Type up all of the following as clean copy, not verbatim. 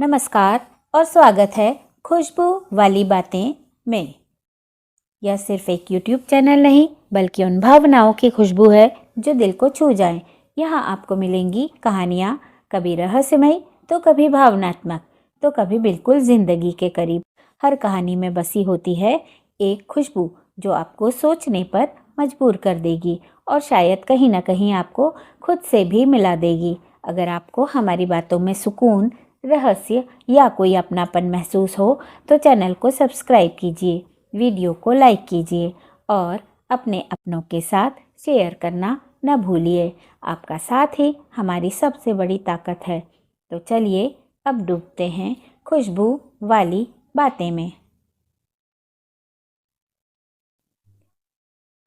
नमस्कार और स्वागत है खुशबू वाली बातें में। यह सिर्फ एक YouTube चैनल नहीं बल्कि उन भावनाओं की खुशबू है जो दिल को छू जाए। यहाँ आपको मिलेंगी कहानियाँ, कभी रहस्यमयी तो कभी भावनात्मक तो कभी बिल्कुल ज़िंदगी के करीब। हर कहानी में बसी होती है एक खुशबू जो आपको सोचने पर मजबूर कर देगी और शायद कहीं ना कहीं आपको खुद से भी मिला देगी। अगर आपको हमारी बातों में सुकून, रहस्य या कोई अपनापन महसूस हो तो चैनल को सब्सक्राइब कीजिए, वीडियो को लाइक कीजिए और अपने अपनों के साथ शेयर करना न भूलिए। आपका साथ ही हमारी सबसे बड़ी ताकत है। तो चलिए अब डूबते हैं खुशबू वाली बातें में।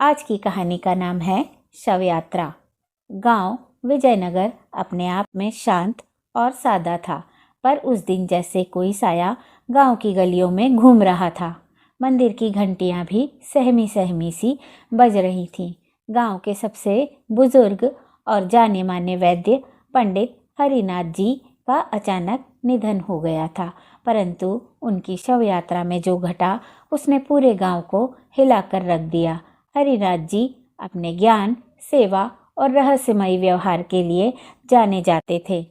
आज की कहानी का नाम है शव यात्रा। गांव विजयनगर अपने आप में शांत और सादा था, पर उस दिन जैसे कोई साया गांव की गलियों में घूम रहा था। मंदिर की घंटियां भी सहमी सहमी सी बज रही थीं। गांव के सबसे बुजुर्ग और जाने माने वैद्य पंडित हरिनाथ जी का अचानक निधन हो गया था, परंतु उनकी शव यात्रा में जो घटा उसने पूरे गांव को हिलाकर रख दिया। हरिनाथ जी अपने ज्ञान, सेवा और रहस्यमयी व्यवहार के लिए जाने जाते थे।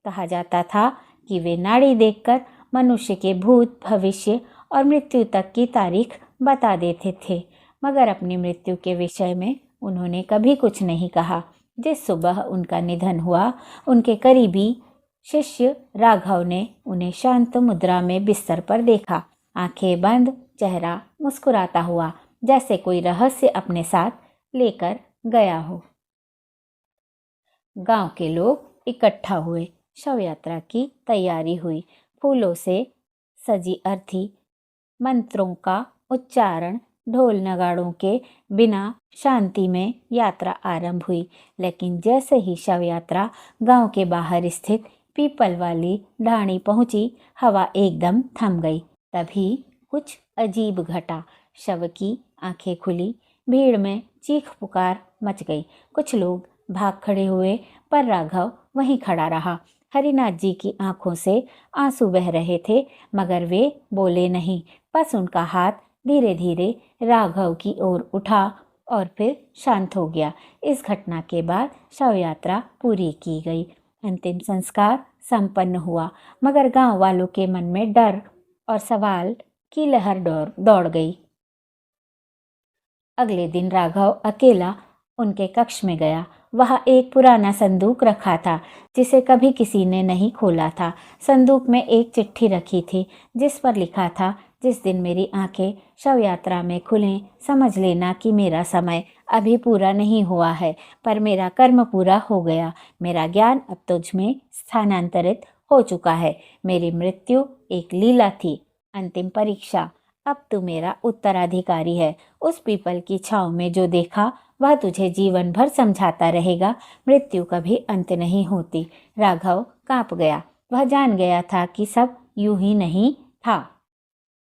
कहा जाता था कि वे नाड़ी देखकर मनुष्य के भूत, भविष्य और मृत्यु तक की तारीख बता देते थे, मगर अपनी मृत्यु के विषय में उन्होंने कभी कुछ नहीं कहा। जिस सुबह उनका निधन हुआ, उनके करीबी शिष्य राघव ने उन्हें शांत मुद्रा में बिस्तर पर देखा, आंखें बंद, चेहरा मुस्कुराता हुआ, जैसे कोई रहस्य अपने साथ लेकर गया हो। गांव के लोग इकट्ठा हुए। शव यात्रा की तैयारी हुई। फूलों से सजी अर्थी, मंत्रों का उच्चारण, ढोल नगाड़ों के बिना शांति में यात्रा आरंभ हुई। लेकिन जैसे ही शव यात्रा गांव के बाहर स्थित पीपल वाली ढाणी पहुंची, हवा एकदम थम गई। तभी कुछ अजीब घटा। शव की आंखें खुली, भीड़ में चीख पुकार मच गई। कुछ लोग भाग खड़े हुए, पर राघव वहीं खड़ा रहा। हरिनाथ जी की आंखों से आंसू बह रहे थे, मगर वे बोले नहीं। बस उनका हाथ धीरे धीरे राघव की ओर उठा और फिर शांत हो गया। इस घटना के बाद शव यात्रा पूरी की गई। अंतिम संस्कार संपन्न हुआ, मगर गांव वालों के मन में डर और सवाल की लहर दौड़ गई। अगले दिन राघव अकेला उनके कक्ष में गया। वहाँ एक पुराना संदूक रखा था जिसे कभी किसी ने नहीं खोला था। संदूक में एक चिट्ठी रखी थी जिस पर लिखा था, जिस दिन मेरी आंखें शव यात्रा में खुलें, समझ लेना कि मेरा समय अभी पूरा नहीं हुआ है, पर मेरा कर्म पूरा हो गया। मेरा ज्ञान अब तुझ में स्थानांतरित हो चुका है। मेरी मृत्यु एक लीला थी, अंतिम परीक्षा। अब तू मेरा उत्तराधिकारी है। उस पीपल की छांव में जो देखा वह तुझे जीवन भर समझाता रहेगा। मृत्यु कभी अंत नहीं होती। राघव कांप गया। वह जान गया था कि सब यूं ही नहीं था।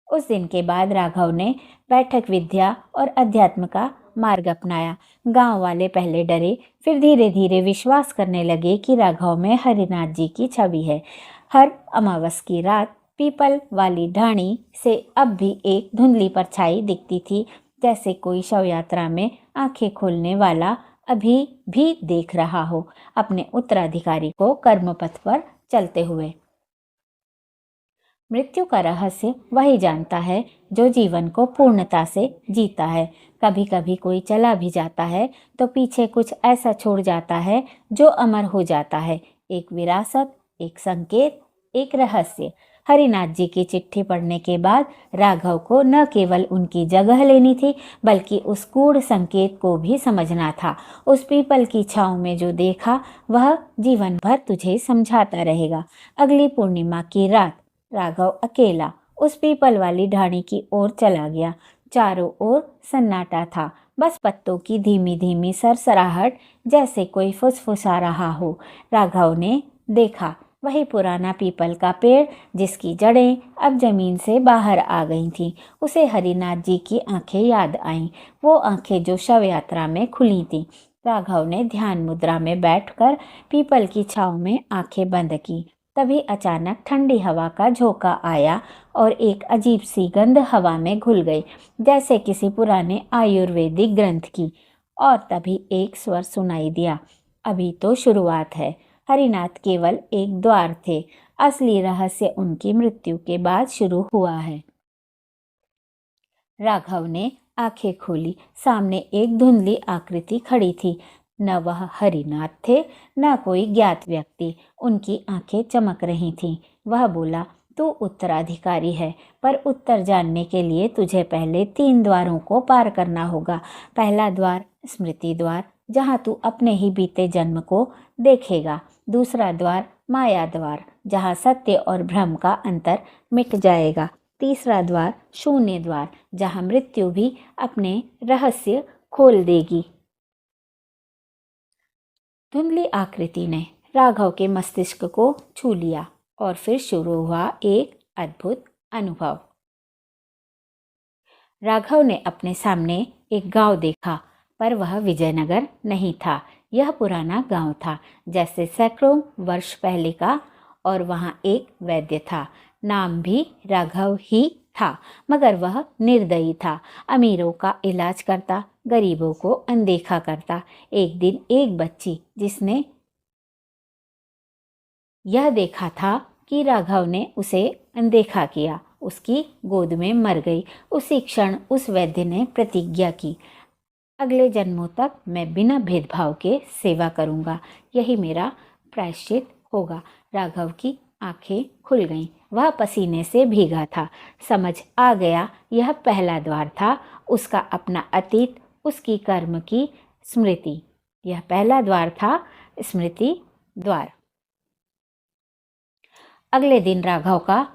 उस दिन के बाद राघव ने बैठक विद्या और अध्यात्म का मार्ग अपनाया। गांव वाले पहले डरे, फिर धीरे धीरे विश्वास करने लगे कि राघव में हरिनाथ जी की छवि है। हर अमावस की रात पीपल वाली ढाणी से अब भी एक धुंधली परछाई दिखती थी, जैसे कोई शव यात्रा में आंखें खोलने वाला अभी भी देख रहा हो अपने उत्तराधिकारी को कर्मपथ पर चलते हुए। मृत्यु का रहस्य वही जानता है जो जीवन को पूर्णता से जीता है। कभी कभी कोई चला भी जाता है तो पीछे कुछ ऐसा छोड़ जाता है जो अमर हो जाता है। एक विरासत, एक संकेत, एक रहस्य। हरिनाथ जी की चिट्ठी पढ़ने के बाद राघव को न केवल उनकी जगह लेनी थी, बल्कि उस गूढ़ संकेत को भी समझना था। उस पीपल की छांव में जो देखा वह जीवन भर तुझे समझाता रहेगा। अगली पूर्णिमा की रात राघव अकेला उस पीपल वाली ढाणी की ओर चला गया। चारों ओर सन्नाटा था, बस पत्तों की धीमी धीमी सरसराहट, जैसे कोई फुसफुसा रहा हो। राघव ने देखा वही पुराना पीपल का पेड़ जिसकी जड़ें अब जमीन से बाहर आ गई थीं। उसे हरिनाथ जी की आंखें याद आईं, वो आंखें जो शव यात्रा में खुली थीं। राघव ने ध्यान मुद्रा में बैठकर पीपल की छांव में आंखें बंद की। तभी अचानक ठंडी हवा का झोंका आया और एक अजीब सी गंध हवा में घुल गई, जैसे किसी पुराने आयुर्वेदिक ग्रंथ की। और तभी एक स्वर सुनाई दिया, अभी तो शुरुआत है। हरिनाथ केवल एक द्वार थे, असली रहस्य उनकी मृत्यु के बाद शुरू हुआ है। राघव ने आंखें खोली। सामने एक धुंधली आकृति खड़ी थी। न वह हरिनाथ थे, न कोई ज्ञात व्यक्ति। उनकी आंखें चमक रही थीं। वह बोला, तू उत्तराधिकारी है, पर उत्तर जानने के लिए तुझे पहले 3 द्वारों को पार करना होगा। पहला द्वार स्मृति द्वार, जहाँ तू अपने ही बीते जन्म को देखेगा। दूसरा द्वार माया द्वार, जहाँ सत्य और भ्रम का अंतर मिट जाएगा। तीसरा द्वार शून्य द्वार, जहाँ मृत्यु भी अपने रहस्य खोल देगी। धुंधली आकृति ने राघव के मस्तिष्क को छू लिया और फिर शुरू हुआ एक अद्भुत अनुभव। राघव ने अपने सामने एक गांव देखा, पर वह विजयनगर नहीं था। यह पुराना गांव था, जैसे सैकड़ों वर्ष पहले का, और वहाँ एक वैद्य था। नाम भी राघव ही था, मगर वह निर्दयी था। अमीरों का इलाज करता, गरीबों को अनदेखा करता। एक दिन एक बच्ची, जिसने यह देखा था कि राघव ने उसे अनदेखा किया, उसकी गोद में मर गई। उसी क्षण उस वैद्य ने प्रतिज्ञा की, अगले जन्मों तक मैं बिना भेदभाव के सेवा करूंगा। यही मेरा प्रायश्चित होगा। राघव की आंखें खुल गईं। वह पसीने से भीगा था। समझ आ गया, यह पहला द्वार था, उसका अपना अतीत, उसकी कर्म की स्मृति। यह पहला द्वार था, स्मृति द्वार। अगले दिन राघव का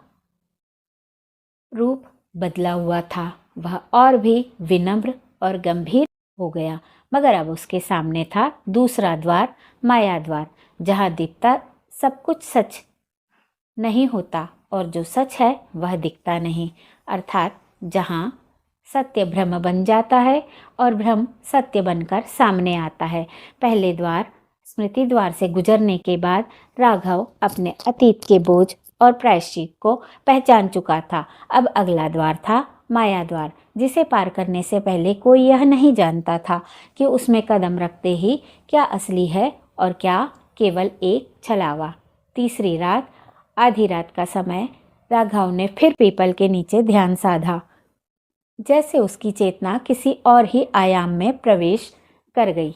रूप बदला हुआ था। वह और भी विनम्र और गंभीर हो गया, मगर अब उसके सामने था दूसरा द्वार, माया द्वार, जहाँ दिखता सब कुछ सच नहीं होता और जो सच है वह दिखता नहीं। अर्थात जहाँ सत्य भ्रम बन जाता है और भ्रम सत्य बनकर सामने आता है। पहले द्वार स्मृति द्वार से गुजरने के बाद राघव अपने अतीत के बोझ और प्रायश्चित को पहचान चुका था। अब अगला द्वार था माया द्वार, जिसे पार करने से पहले कोई यह नहीं जानता था कि उसमें कदम रखते ही क्या असली है और क्या केवल एक छलावा। तीसरी रात, आधी रात का समय, राघव ने फिर पीपल के नीचे ध्यान साधा, जैसे उसकी चेतना किसी और ही आयाम में प्रवेश कर गई।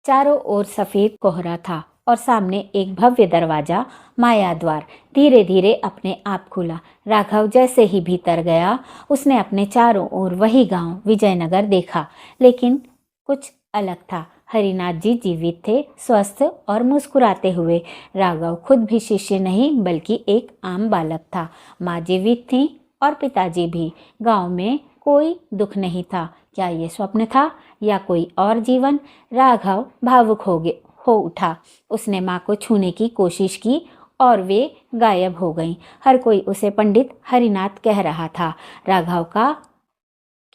चारों ओर सफेद कोहरा था और सामने एक भव्य दरवाजा, माया द्वार, धीरे धीरे अपने आप खुला। राघव जैसे ही भीतर गया, उसने अपने चारों ओर वही गांव विजयनगर देखा, लेकिन कुछ अलग था। हरिनाथ जी जीवित थे, स्वस्थ और मुस्कुराते हुए। राघव खुद भी शिष्य नहीं, बल्कि एक आम बालक था। माँ जीवित थी और पिताजी भी। गांव में कोई दुख नहीं था। क्या ये स्वप्न था या कोई और जीवन? राघव भावुक हो उठा। उसने माँ को छूने की कोशिश की और वे गायब हो गईं। हर कोई उसे पंडित हरिनाथ कह रहा था। राघव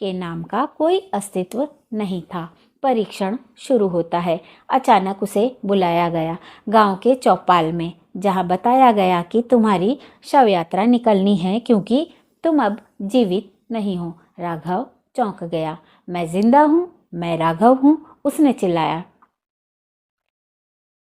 के नाम का कोई अस्तित्व नहीं था। परीक्षण शुरू होता है। अचानक उसे बुलाया गया गांव के चौपाल में, जहां बताया गया कि तुम्हारी शव यात्रा निकलनी है क्योंकि तुम अब जीवित नहीं हो। राघव चौंक गया। मैं जिंदा हूँ, मैं राघव हूँ, उसने चिल्लाया।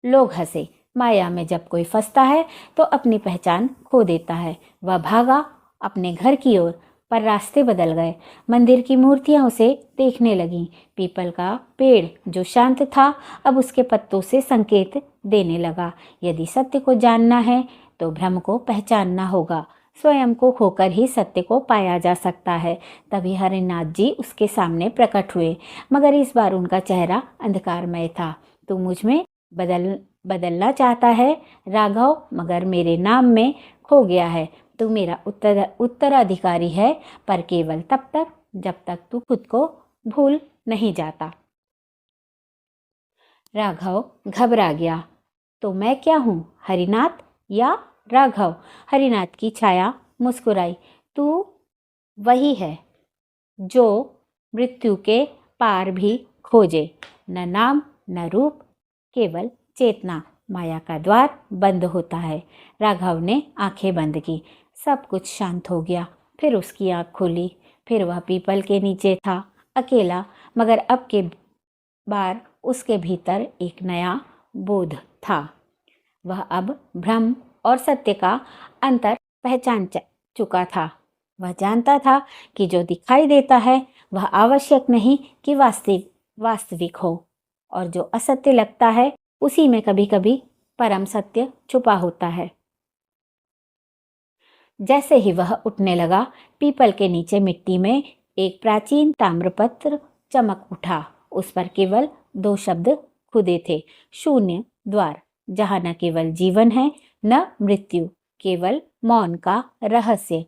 लोग हंसे। माया में जब कोई फंसता है तो अपनी पहचान खो देता है। वह भागा अपने घर की ओर, पर रास्ते बदल गए। मंदिर की मूर्तियां उसे देखने लगीं। पीपल का पेड़ जो शांत था, अब उसके पत्तों से संकेत देने लगा। यदि सत्य को जानना है तो भ्रम को पहचानना होगा। स्वयं को खोकर ही सत्य को पाया जा सकता है। तभी हरिनाथ जी उसके सामने प्रकट हुए, मगर इस बार उनका चेहरा अंधकारमय था। तू मुझ में बदलना चाहता है राघव, मगर मेरे नाम में खो गया है। तू मेरा उत्तराधिकारी है, पर केवल तब तक जब तक तू खुद को भूल नहीं जाता। राघव घबरा गया। तो मैं क्या हूँ, हरिनाथ या राघव? हरिनाथ की छाया मुस्कुराई। तू वही है जो मृत्यु के पार भी खोजे, न नाम न रूप, केवल चेतना। माया का द्वार बंद होता है। राघव ने आंखें बंद की। सब कुछ शांत हो गया। फिर उसकी आंख खुली। फिर वह पीपल के नीचे था, अकेला, मगर अब के बार उसके भीतर एक नया बोध था। वह अब भ्रम और सत्य का अंतर पहचान चुका था। वह जानता था कि जो दिखाई देता है वह आवश्यक नहीं कि वास्तविक हो, और जो असत्य लगता है उसी में कभी कभी परम सत्य छुपा होता है। जैसे ही वह उठने लगा, पीपल के नीचे मिट्टी में एक प्राचीन ताम्रपत्र चमक उठा। उस पर केवल 2 शब्द खुदे थे, शून्य द्वार, जहाँ न केवल जीवन है न मृत्यु, केवल मौन का रहस्य।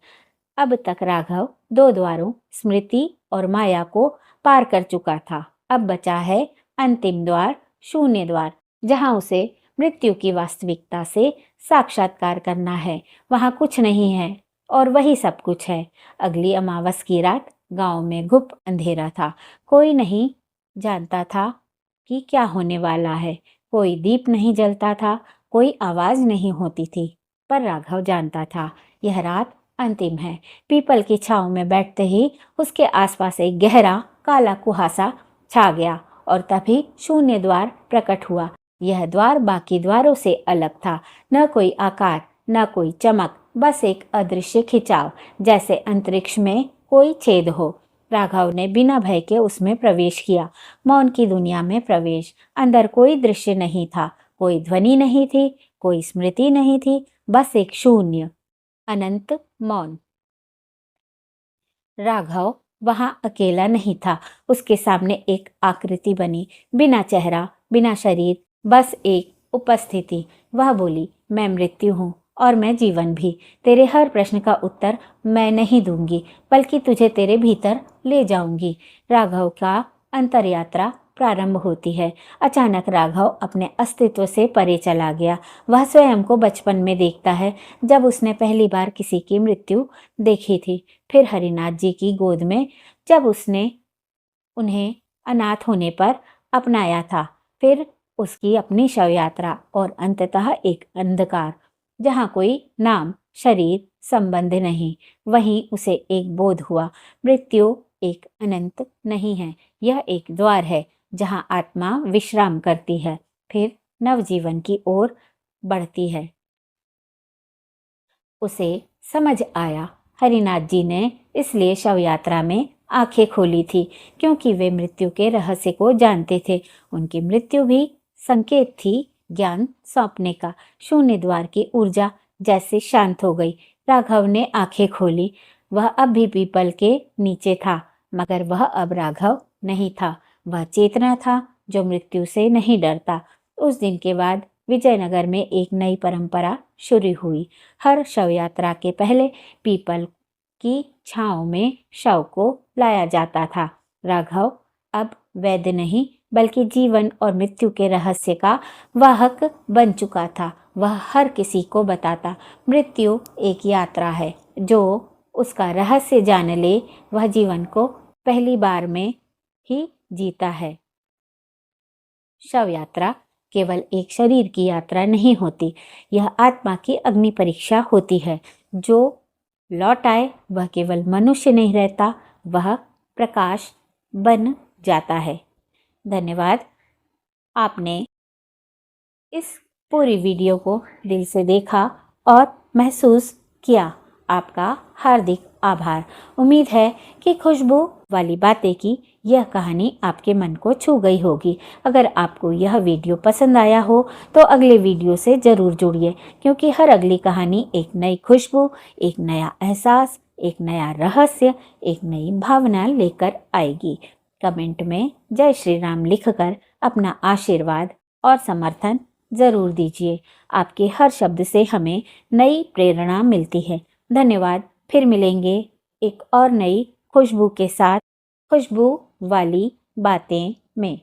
अब तक राघव 2 द्वारों, स्मृति और माया को पार कर चुका था। अब बचा है अंतिम द्वार, शून्य द्वार, जहाँ उसे मृत्यु की वास्तविकता से साक्षात्कार करना है। वहाँ कुछ नहीं है और वही सब कुछ है। अगली अमावस की रात गांव में घुप अंधेरा था। कोई नहीं जानता था कि क्या होने वाला है। कोई दीप नहीं जलता था, कोई आवाज नहीं होती थी, पर राघव जानता था यह रात अंतिम है। पीपल की छांव में बैठते ही उसके आसपास एक गहरा काला कुहासा छा गया और तभी शून्य द्वार प्रकट हुआ। यह द्वार बाकी द्वारों से अलग था। न कोई आकार, न कोई चमक, बस एक अदृश्य खिंचाव, जैसे अंतरिक्ष में कोई छेद हो। राघव ने बिना भय के उसमें प्रवेश किया। मौन की दुनिया में प्रवेश। अंदर कोई दृश्य नहीं था, कोई ध्वनि नहीं थी, कोई स्मृति नहीं थी, बस एक शून्य, अनंत मौन। राघव वहां अकेला नहीं था। उसके सामने एक आकृति बनी, बिना चेहरा, बिना शरीर, बस एक उपस्थिति। वह बोली, मैं मृत्यु हूँ और मैं जीवन भी। तेरे हर प्रश्न का उत्तर मैं नहीं दूंगी, बल्कि तुझे तेरे भीतर ले जाऊंगी। राघव का अंतरयात्रा प्रारंभ होती है। अचानक राघव अपने अस्तित्व से परे चला गया। वह स्वयं को बचपन में देखता है, जब उसने पहली बार किसी की मृत्यु देखी थी। फिर हरिनाथ जी की गोद में, जब उसने उन्हें अनाथ होने पर अपनाया था। फिर उसकी अपनी शव यात्रा और अंततः एक अंधकार, जहाँ कोई नाम, शरीर, संबंध नहीं। वहीं उसे एक बोध हुआ, मृत्यु एक अनंत नहीं है, यह एक द्वार है जहाँ आत्मा विश्राम करती है, फिर नवजीवन की ओर बढ़ती है। उसे समझ आया, हरिनाथ जी ने इसलिए शव यात्रा में आंखें खोली थी, क्योंकि वे मृत्यु के रहस्य को जानते थे। उनकी मृत्यु भी संकेत थी ज्ञान सौंपने का। शून्य द्वार की ऊर्जा जैसे शांत हो गई। राघव ने आंखें खोली। वह अब भी पीपल के नीचे था, मगर वह अब राघव नहीं था। वह चेतना था जो मृत्यु से नहीं डरता। उस दिन के बाद विजयनगर में एक नई परंपरा शुरू हुई। हर शव यात्रा के पहले पीपल की छांव में शव को लाया जाता था। राघव अब वैद्य नहीं, बल्कि जीवन और मृत्यु के रहस्य का वाहक बन चुका था। वह हर किसी को बताता, मृत्यु एक यात्रा है, जो उसका रहस्य जान ले वह जीवन को पहली बार में ही जीता है। शव यात्रा केवल एक शरीर की यात्रा नहीं होती, यह आत्मा की अग्नि परीक्षा होती है। जो लौट आए वह केवल मनुष्य नहीं रहता, वह प्रकाश बन जाता है। धन्यवाद। आपने इस पूरी वीडियो को दिल से देखा और महसूस किया। आपका हार्दिक आभार। उम्मीद है कि खुशबू वाली बातें की यह कहानी आपके मन को छू गई होगी। अगर आपको यह वीडियो पसंद आया हो तो अगले वीडियो से ज़रूर जुड़िए, क्योंकि हर अगली कहानी एक नई खुशबू, एक नया एहसास, एक नया रहस्य, एक नई भावना लेकर आएगी। कमेंट में जय श्री राम लिखकर अपना आशीर्वाद और समर्थन ज़रूर दीजिए। आपके हर शब्द से हमें नई प्रेरणा मिलती है। धन्यवाद। फिर मिलेंगे एक और नई खुशबू के साथ, खुशबू वाली बातें में।